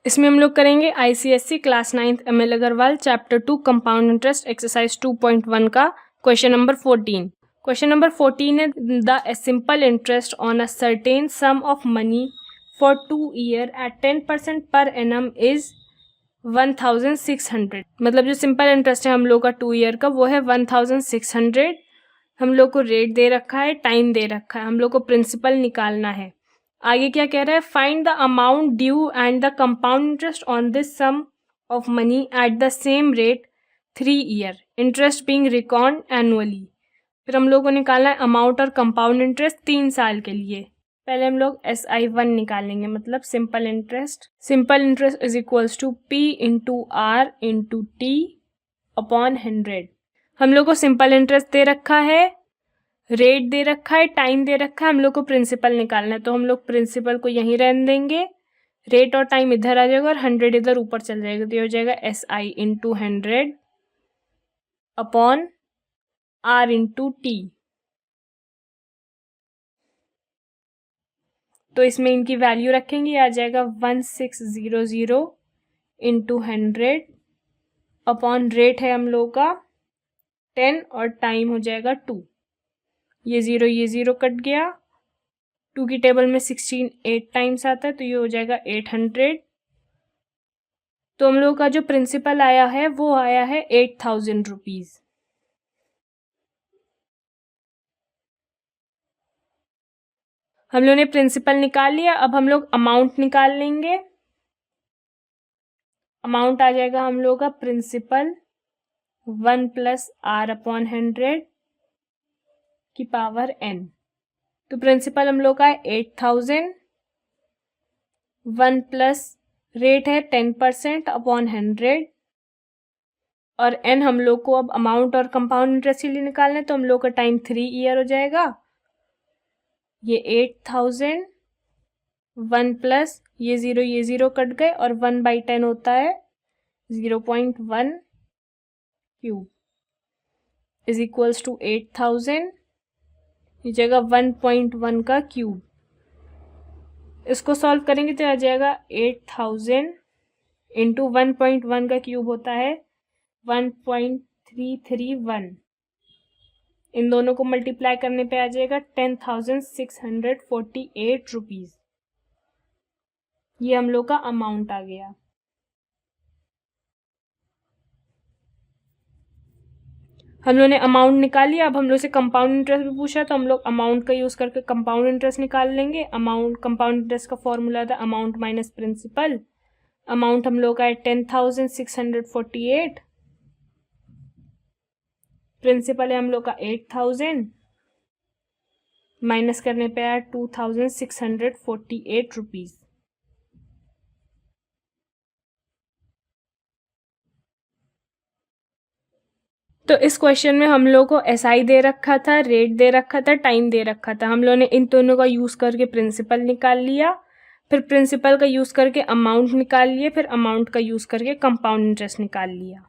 इसमें हम लोग करेंगे ICSE class 9th ML Agarwal chapter 2 compound interest exercise 2.1 का क्वेश्चन नंबर 14। क्वेश्चन नंबर 14 है the simple interest on a certain sum of money for 2 year at 10% per annum is 1600। मतलब जो simple interest है हम लोग का 2 ईयर का वो है 1600। हम लोग को रेट दे रखा है, टाइम दे रखा है, हम लोग को प्रिंसिपल निकालना है। आगे क्या कह रहा है, find the amount due and the compound interest on this sum of money at the same rate 3 year, interest being record annually. फिर हम लोग को निकालना है अमाउंट और कंपाउंड इंटरेस्ट 3 साल के लिए। पहले हम लोग SI1 निकालेंगे, मतलब simple interest. Simple interest is equals to P into R into T upon 100। हम लोग को सिंपल इंटरेस्ट दे रखा है, रेट दे रखा है, टाइम दे रखा है, हम लोग को प्रिंसिपल निकालना है। तो हम लोग प्रिंसिपल को यहीं रहने देंगे, रेट और टाइम इधर आ जाएगा और 100 इधर ऊपर चल जाएगा। तो ये हो जाएगा SI into 100 upon R into T। तो इसमें इनकी वैल्यू रखेंगे, आ जाएगा 1600 इंटू 100 अपॉन रेट है हम लोग का 10 और टाइम हो जाएगा 2। ये ज़ीरो कट गया, 2 की टेबल में 16 8 टाइम्स आता है तो ये हो जाएगा 800। तो हम लोग का जो प्रिंसिपल आया है वो आया है 8000 रुपीज़। हम लोग ने प्रिंसिपल निकाल लिया, अब हम लोग अमाउंट निकाल लेंगे। अमाउंट आ जाएगा हम लोग का प्रिंसिपल 1 प्लस R अपॉन 100 की पावर n। तो प्रिंसिपल हम लोग का है 8000, 1 प्लस रेट है 10% अपॉन 100 और n हम लोग को अब अमाउंट और कंपाउंड इंटरेस्ट के लिए निकालना है। तो हम लोग का टाइम 3 ईयर हो जाएगा। ये 8000, 1 प्लस ये ज़ीरो कट गए और 1/10 होता है 0.1 क्यूब इज इक्वल्स टू 8000, ये जगह 1.1 का क्यूब। इसको सॉल्व करेंगे तो आ जाएगा 8000 इंटू 1.1 का क्यूब होता है 1.331। इन दोनों को मल्टीप्लाई करने पे आ जाएगा 10,648 रुपीज़। ये हम लोग का अमाउंट आ गया। हम लोग ने अमाउंट निकाल लिया। अब हम लोग से कंपाउंड इंटरेस्ट भी पूछा तो हम लोग अमाउंट का यूज़ करके कंपाउंड इंटरेस्ट निकाल लेंगे। अमाउंट कंपाउंड इंटरेस्ट का फॉर्मूला था अमाउंट माइनस प्रिंसिपल। अमाउंट हम लोग का है 10,648, प्रिंसिपल है हम लोग का 8000, माइनस करने पे आया 2,648 रुपीज़। तो इस क्वेश्चन में हम लोग को SI दे रखा था, रेट दे रखा था, टाइम दे रखा था। हम लोगों ने इन दोनों का यूज़ करके प्रिंसिपल निकाल लिया, फिर प्रिंसिपल का यूज़ करके अमाउंट निकाल लिए, फिर अमाउंट का यूज़ करके कंपाउंड इंटरेस्ट निकाल लिया।